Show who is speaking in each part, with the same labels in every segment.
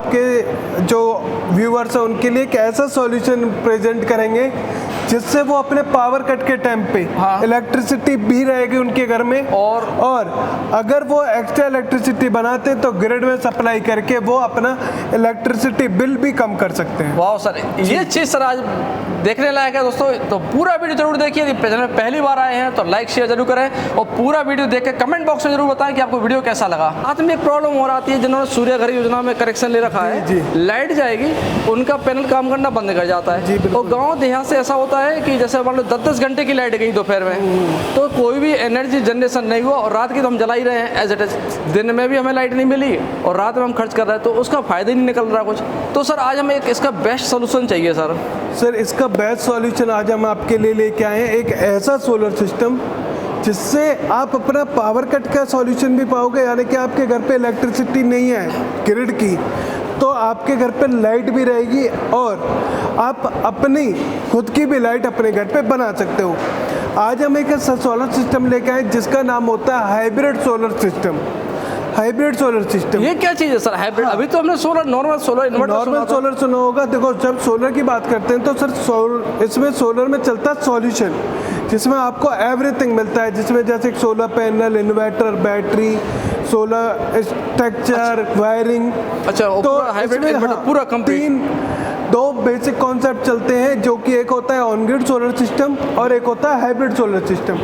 Speaker 1: आपके जो व्यूअर्स हैं उनके लिए एक ऐसा सॉल्यूशन प्रेजेंट करेंगे जिससे वो अपने पावर कट के टाइम पे इलेक्ट्रिसिटी भी रहेगी उनके घर में, और अगर वो एक्स्ट्रा इलेक्ट्रिसिटी बनाते हैं तो ग्रिड में सप्लाई करके वो अपना इलेक्ट्रिसिटी बिल भी कम कर सकते हैं।
Speaker 2: वाह सर, ये चीज़ सर आज देखने लायक है दोस्तों। तो पूरा वीडियो जरूर देखिए। यदि चैनल में पहली बार आए हैं तो लाइक शेयर जरूर करें और पूरा वीडियो देख के कमेंट बॉक्स में जरूर बताएं कि आपको वीडियो कैसा लगा। हाथ में एक प्रॉब्लम हो रही है, जिन्होंने सूर्य घर योजना में कनेक्शन ले रखा है, लाइट जाएगी उनका पैनल काम करना बंद कर जाता है। और गाँव देहात से ऐसा होता है कि जैसे मान लो 10-10 घंटे की लाइट गई दोपहर में तो कोई भी एनर्जी जनरेशन नहीं हुआ, और रात की तो हम जला ही रहे हैं एज इट इज। दिन में भी हमें लाइट नहीं मिली और रात में हम खर्च कर रहे हैं, तो उसका फायदा ही नहीं निकल रहा कुछ। तो सर आज हमें एक इसका बेस्ट सोल्यूशन चाहिए सर।
Speaker 1: इसका बेस्ट सॉल्यूशन आज हम आपके लिए लेके आए हैं, एक ऐसा सोलर सिस्टम जिससे आप अपना पावर कट का सॉल्यूशन भी पाओगे। यानी कि आपके घर पे इलेक्ट्रिसिटी नहीं है ग्रिड की, तो आपके घर पे लाइट भी रहेगी और आप अपनी खुद की भी लाइट अपने घर पे बना सकते हो। आज हम एक ऐसा सोलर सिस्टम लेके आए जिसका नाम होता है hybrid solar system. Hybrid solar system,
Speaker 2: ये क्या चीज़ है सर हाइब्रिड? अभी तो हमने solar normal solar inverter
Speaker 1: normal solar सुना होगा। देखो जब सोलर की बात करते हैं तो सर इसमें सोलर में चलता है सॉल्यूशन, जिसमें आपको एवरीथिंग मिलता है, जिसमें जैसे solar panel, inverter, battery, solar structure, wiring.
Speaker 2: अच्छा, तो हाइब्रिड पूरा कंप्लीट
Speaker 1: दो बेसिक कॉन्सेप्ट चलते हैं, जो कि एक होता है ऑन ग्रिड सोलर सिस्टम और एक होता है hybrid solar system.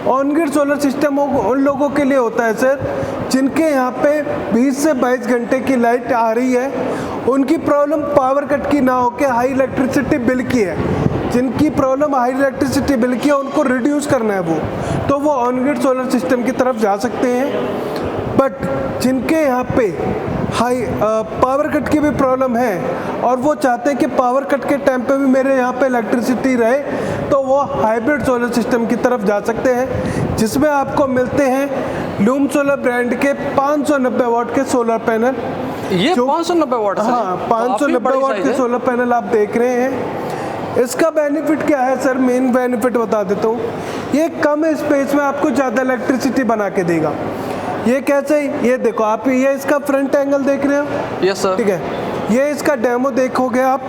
Speaker 1: On grid solar system उन लोगों के लिए होता है सर जिनके यहाँ पे 20 से 22 घंटे की लाइट आ रही है, उनकी प्रॉब्लम पावर कट की ना होकर हाई इलेक्ट्रिसिटी बिल की है। जिनकी प्रॉब्लम हाई इलेक्ट्रिसिटी बिल की है उनको रिड्यूस करना है तो वो ऑन ग्रिड सोलर सिस्टम की तरफ जा सकते हैं। बट जिनके यहाँ पे हाई पावर कट की भी प्रॉब्लम है और वो चाहते हैं कि पावर कट के टाइम पे भी मेरे यहाँ पे इलेक्ट्रिसिटी रहे, तो वो हाइब्रिड सोलर सिस्टम की तरफ जा सकते हैं, जिसमें आपको मिलते हैं लूम सोलर ब्रांड के 590 वाट के सोलर पैनल।
Speaker 2: ये 590 वाट?
Speaker 1: हाँ, 590 वाट के सोलर पैनल आप देख रहे हैं। इसका बेनिफिट क्या है सर? मेन बेनिफिट बता देता हूँ। ये कम स्पेस में आपको ज़्यादा इलेक्ट्रिसिटी बना के देगा। ये कैसे? ये देखो आप, ये इसका फ्रंट एंगल देख रहे हो?
Speaker 2: Yes sir.
Speaker 1: ठीक है, ये इसका डेमो देखोगे आप,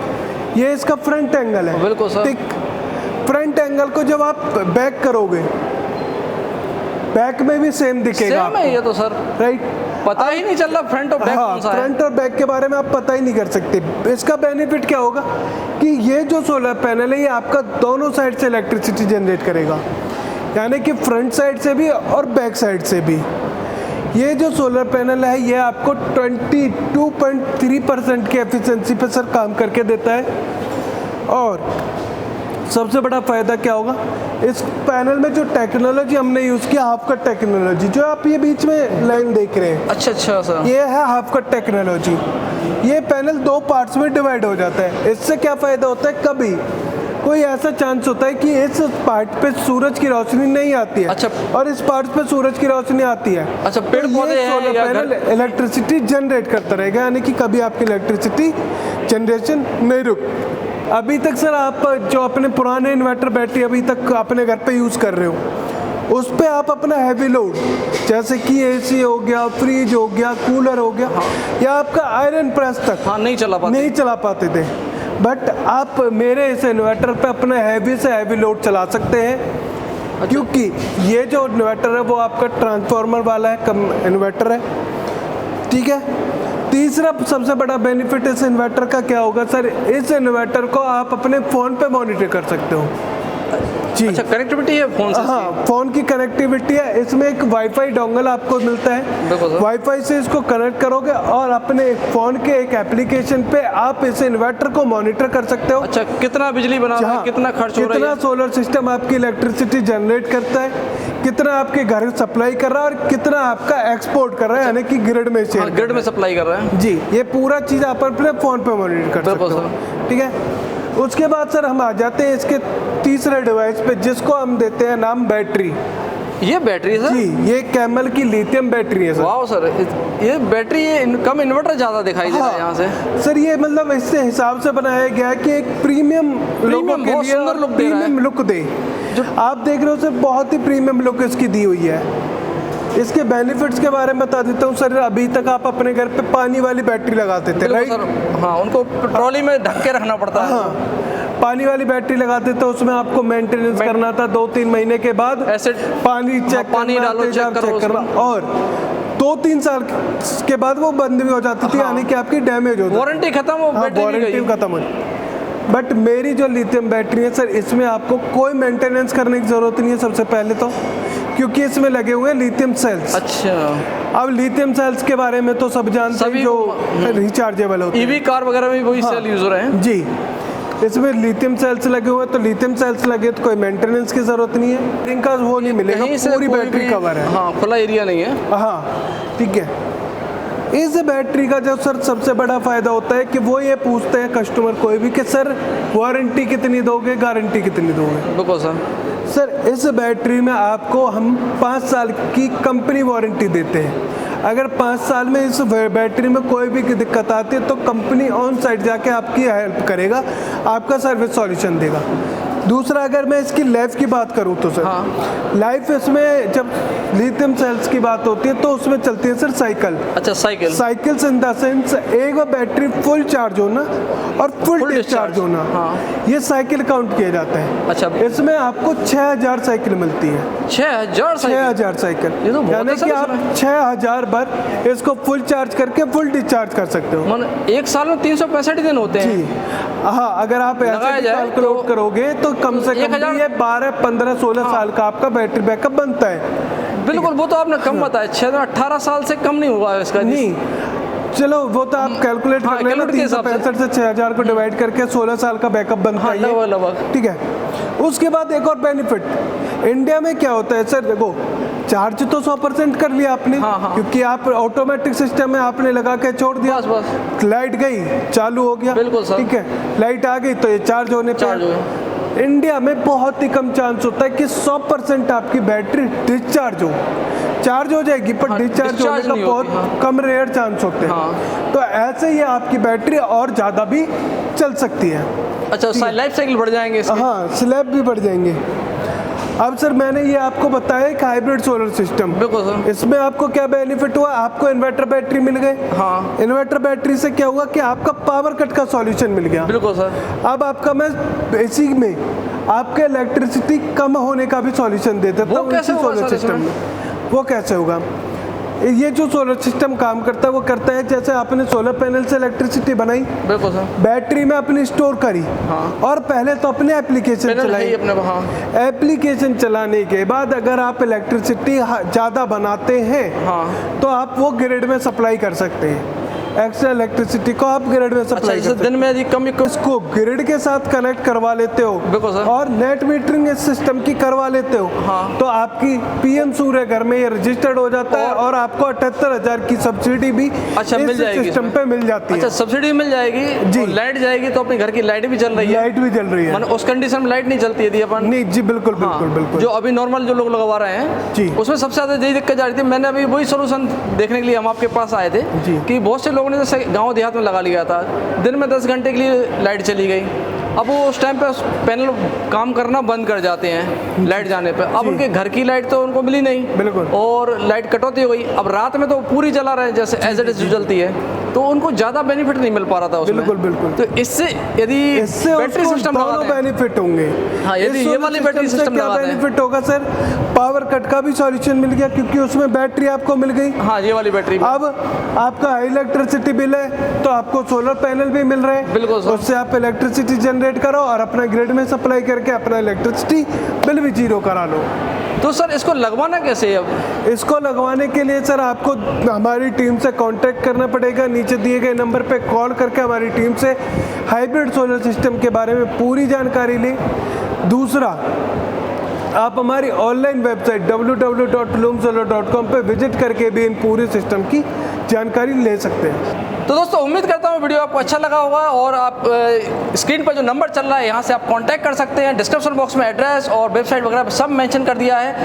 Speaker 1: ये इसका फ्रंट एंगल है।
Speaker 2: बिल्कुल सर।
Speaker 1: ठीक, फ्रंट एंगल को जब आप बैक करोगे, बैक में भी सेम दिखेगा।
Speaker 2: सेम है ये तो सर,
Speaker 1: राइट?
Speaker 2: पता ही नहीं चल रहा फ्रंट और बैक कौन सा है।
Speaker 1: फ्रंट और बैक के बारे में आप पता ही नहीं कर सकते। इसका बेनिफिट क्या होगा कि ये जो सोलर पैनल है ये आपका दोनों साइड से इलेक्ट्रिसिटी जनरेट करेगा, यानी कि फ्रंट साइड से भी और बैक साइड से भी। ये जो सोलर पैनल है ये आपको 22.3% की एफिशिएंसी पे सर काम करके देता है। और सबसे बड़ा फ़ायदा क्या होगा, इस पैनल में जो टेक्नोलॉजी हमने यूज़ किया, हाफ कट टेक्नोलॉजी, जो आप ये बीच में लाइन देख रहे हैं।
Speaker 2: अच्छा सर,
Speaker 1: ये है हाफ कट टेक्नोलॉजी। ये पैनल 2 पार्ट्स में डिवाइड हो जाता है। इससे क्या फ़ायदा होता है, कभी कोई ऐसा चांस होता है कि इस पार्ट पे सूरज की रोशनी नहीं आती है।
Speaker 2: अच्छा।
Speaker 1: और इस पार्ट पे सूरज की रोशनी आती है।
Speaker 2: अच्छा, पेड़ पौधे हैं,
Speaker 1: सोलर पैनल इलेक्ट्रिसिटी जनरेट करता रहेगा, यानी कि कभी आपकी इलेक्ट्रिसिटी जनरेशन नहीं रुक। अभी तक सर आप जो अपने पुराने इन्वर्टर बैटरी अभी तक अपने घर पे यूज़ कर रहे हो, उस पे आप अपना हैवी लोड जैसे कि एसी हो गया, फ्रिज हो गया, कूलर हो गया, या आपका आयरन प्रेस तक
Speaker 2: नहीं चला पाते
Speaker 1: थे। बट आप मेरे इस इन्वर्टर पे अपना हैवी से हैवी लोड चला सकते हैं। अच्छा। क्योंकि ये जो इन्वर्टर है वो आपका ट्रांसफार्मर वाला है, कम इन्वर्टर है। ठीक है, तीसरा सबसे बड़ा बेनिफिट इस इन्वर्टर का क्या होगा सर, इस इन्वर्टर को आप अपने फ़ोन पे मॉनिटर कर सकते हो। जी।
Speaker 2: अच्छा, कनेक्टिविटी है फोन से?
Speaker 1: हाँ, फोन की कनेक्टिविटी है। इसमें एक वाईफाई डोंगल आपको मिलता है। वाईफाई से इसको कनेक्ट करोगे और अपने फोन के एक एप्लीकेशन पे आप इस इन्वर्टर को मॉनिटर कर सकते हो।
Speaker 2: अच्छा, कितना बिजली बना रहा है, कितना खर्च हो रहा है,
Speaker 1: कितना सोलर सिस्टम आपकी इलेक्ट्रिसिटी जनरेट करता है, कितना आपके घर सप्लाई कर रहा है और कितना आपका एक्सपोर्ट कर रहा है, यानी कि ग्रिड में से
Speaker 2: ग्रिड में सप्लाई कर रहा है। जी,
Speaker 1: ये पूरा चीज़ आप अपने फोन पे मॉनिटर कर सकते हो। ठीक है, उसके बाद सर हम आ जाते हैं इसके तीसरे डिवाइस पे, जिसको हम देते हैं नाम बैटरी।
Speaker 2: ये बैटरी सर? जी,
Speaker 1: ये कैमल की लिथियम बैटरी है सर।
Speaker 2: वाह सर, ये बैटरी कम इन्वर्टर ज़्यादा दिखाई दे रहा है यहाँ से।
Speaker 1: सर ये मतलब इससे हिसाब से बनाया गया है कि एक प्रीमियम लोगों के लिए प्रीमियम लुक दे। आप देख रहे हो सर, बहुत ही प्रीमियम लुक इसकी दी हुई है। इसके बेनिफिट्स के बारे में बता देता हूँ सर। अभी तक आप अपने घर पे पानी वाली बैटरी लगाते थे, राइट?
Speaker 2: सर हाँ, उनको ट्रॉली में ढक के रखना पड़ता है।
Speaker 1: हाँ, पानी वाली बैटरी लगाते थे, उसमें आपको मेंटेनेंस करना था 2-3 महीने के बाद,
Speaker 2: एसिड
Speaker 1: पानी चेक
Speaker 2: पानी डालो, चेक करना,
Speaker 1: और 2-3 साल के बाद वो बंद भी हो जाती थी, यानी कि आपकी डैमेज हो जाती,
Speaker 2: वारंटी खत्म हो,
Speaker 1: वारंटी खत्म हो। बट मेरी जो लिथियम बैटरी है सर, इसमें आपको कोई मेंटेनेंस करने की ज़रूरत नहीं है सबसे पहले तो, क्योंकि इसमें लगे हुए हैं लिथियम सेल्स।
Speaker 2: अच्छा,
Speaker 1: अब लिथियम सेल्स के बारे में तो सब जानते हैं, जो रिचार्जेबल होते हैं।
Speaker 2: ईवी कार वगैरह में वही सेल यूज हो रहे हैं
Speaker 1: जी। इसमें लिथियम सेल्स लगे हुए हैं, तो लिथियम सेल्स लगे तो कोई मेंटेनेंस की ज़रूरत नहीं है, इनका वो नहीं मिलेगा, पूरी बैटरी कवर है।
Speaker 2: हाँ, खुला एरिया नहीं है।
Speaker 1: हाँ, ठीक है। इस बैटरी का जो सर सबसे बड़ा फ़ायदा होता है कि वो ये पूछते हैं कस्टमर कोई भी कि सर वारंटी कितनी दोगे, गारंटी कितनी दोगे?
Speaker 2: बिल्कुल सर।
Speaker 1: सर इस बैटरी में आपको हम 5 साल की कंपनी वारंटी देते हैं। अगर 5 साल में इस बैटरी में कोई भी दिक्कत आती है तो कंपनी ऑन साइट जाके आपकी हेल्प करेगा, आपका सर्विस सॉल्यूशन देगा। दूसरा, अगर मैं इसकी लाइफ की बात करूं तो सर,
Speaker 2: हाँ।
Speaker 1: लाइफ इसमें जब लिथियम सेल्स की बात होती है तो उसमें चलती है सर साइकिल।
Speaker 2: अच्छा, cycle.
Speaker 1: Cycles in the sense एक बैटरी फुल चार्ज होना और फुल डिस्चार्ज होना,
Speaker 2: हाँ।
Speaker 1: ये साइकिल काउंट किया जाता है।
Speaker 2: अच्छा,
Speaker 1: इसमें आपको 6000 साइकिल मिलती है।
Speaker 2: 6000
Speaker 1: साइकिल,
Speaker 2: ये तो बहुत
Speaker 1: यानी
Speaker 2: है
Speaker 1: कि आप 6000 बार इसको फुल चार्ज करके फुल डिस्चार्ज कर सकते हो।
Speaker 2: एक साल में 365 दिन होते हैं।
Speaker 1: जी हाँ, अगर आप ऐसे कैलकुलेट करोगे तो कम से कम ये 12, 15, 16 साल का आपका बैटरी बैकअप बनता है।
Speaker 2: बिल्कुल, वो तो आपने कम बताया, 18 साल से कम नहीं हुआ इसका।
Speaker 1: नहीं, चलो वो तो आप कैलकुलेट कर लेना, 365 से 6000 को डिवाइड करके 16 साल का बैकअप बनता है, ठीक है। उसके बाद एक और बेनिफिट इंडिया में क्या होता है सर, देखो चार्ज तो 100% कर लिया आपने, क्योंकि आप ऑटोमेटिक सिस्टम में आपने लगा के छोड़ दिया,
Speaker 2: बस
Speaker 1: लाइट गई चालू हो गया,
Speaker 2: बिल्कुल सर,
Speaker 1: ठीक है। लाइट आ गई तो ये चार्ज होने पे। इंडिया में बहुत ही कम चांस होता है कि 100% आपकी बैटरी डिस्चार्ज हो। चार्ज हो जाएगी पर डिस्चार्ज होने का बहुत कम रेयर चांस होते हैं। तो ऐसे ही आपकी बैटरी और ज़्यादा भी चल सकती है।
Speaker 2: अच्छा, लाइफ साइकिल बढ़ जाएंगे इसके?
Speaker 1: हाँ, स्लैब भी बढ़ जाएंगे। अब सर मैंने ये आपको बताया कि हाइब्रिड सोलर सिस्टम,
Speaker 2: बिल्कुल सर।
Speaker 1: इसमें आपको क्या बेनिफिट हुआ, आपको इन्वर्टर बैटरी मिल गए।
Speaker 2: हाँ।
Speaker 1: इन्वर्टर बैटरी से क्या हुआ कि आपका पावर कट का सॉल्यूशन मिल गया।
Speaker 2: बिल्कुल सर।
Speaker 1: अब आपका मैं बेसिक में आपके इलेक्ट्रिसिटी कम होने का भी सॉल्यूशन दे देता हूँ इसी सोलर सिस्टम में। वो कैसे होगा, ये जो सोलर सिस्टम काम करता है वो करता है जैसे आपने सोलर पैनल से इलेक्ट्रिसिटी बनाई, बिल्कुल सर, बैटरी में अपनी स्टोर करी, हाँ। और पहले तो अपने एप्लीकेशन चलाई, एप्लीकेशन चलाने के बाद अगर आप इलेक्ट्रिसिटी ज़्यादा बनाते हैं, हाँ, तो आप वो ग्रिड में सप्लाई कर सकते हैं। एक्स्ट्रा इलेक्ट्रिसिटी को आप ग्रिड में सप्लाई करते हैं।
Speaker 2: दिन में यदि कम
Speaker 1: इसको ग्रिड के साथ कनेक्ट करवा लेते हो, बिल्कुल सर, और नेट मीटरिंग इस सिस्टम की करवा लेते हो, हाँ, तो आपकी पीएम सूर्य घर में ये रजिस्टर्ड हो जाता है और आपको 78,000 की सब्सिडी भी मिल जाएगी, सिस्टम पे मिल जाती है।
Speaker 2: अच्छा, सब्सिडी मिल जाएगी जी। लाइट जाएगी तो अपने घर की लाइट भी चल रही है,
Speaker 1: लाइट भी चल रही है,
Speaker 2: उस कंडीशन में लाइट नहीं चलती यदि अपन नहीं। जी बिल्कुल बिल्कुल बिल्कुल। जो अभी नॉर्मल जो लोग लगवा रहे हैं जी, उसमें सबसे ज्यादा यही दिक्कत जा रही थी। मैंने अभी वही सोल्यूशन देखने के लिए हम आपके पास आए थे कि बहुत से लोगों ने जैसे गाँव देहात में लगा लिया था, दिन में 10 घंटे के लिए लाइट चली गई, अब वो उस टाइम पे पैनल काम करना बंद कर जाते हैं लाइट जाने पे। अब उनके घर की लाइट तो उनको मिली नहीं, बिल्कुल, और लाइट कटौती हो गई। अब रात में तो पूरी चला रहे हैं जैसे एज इट इज चलती है, तो उनको ज़्यादा बेनिफिट नहीं मिल पा रहा था उसमें। बिल्कुल बिल्कुल। तो इससे यदि बैटरी सिस्टम लगाते हैं, बेनिफिट होंगे। हाँ, यदि ये वाली बैटरी सिस्टम लगाते हैं, बेनिफिट होगा सर, पावर कट का भी सॉल्यूशन मिल गया क्योंकि उसमें बैटरी आपको मिल गई। हाँ, ये वाली बैटरी। अब आपका हाई इलेक्ट्रिसिटी बिल है तो आपको सोलर पैनल भी मिल रहे हैं, बिल्कुल, उससे आप इलेक्ट्रिसिटी जनरेट करो और अपना ग्रिड में सप्लाई करके अपना इलेक्ट्रिसिटी बिल भी जीरो करा लो। तो सर इसको लगवाना कैसे है? अब इसको लगवाने के लिए सर आपको हमारी टीम से कांटेक्ट करना पड़ेगा। नीचे दिए गए नंबर पे कॉल करके हमारी टीम से हाइब्रिड सोलर सिस्टम के बारे में पूरी जानकारी लें। दूसरा, आप हमारी ऑनलाइन वेबसाइट www.loomsolar.com पे विजिट करके भी इन पूरे सिस्टम की जानकारी ले सकते हैं। तो दोस्तों उम्मीद करता हूँ वीडियो आपको अच्छा लगा होगा और आप स्क्रीन पर जो नंबर चल रहा है यहाँ से आप कांटेक्ट कर सकते हैं। डिस्क्रिप्शन बॉक्स में एड्रेस और वेबसाइट वगैरह सब मेंशन कर दिया है।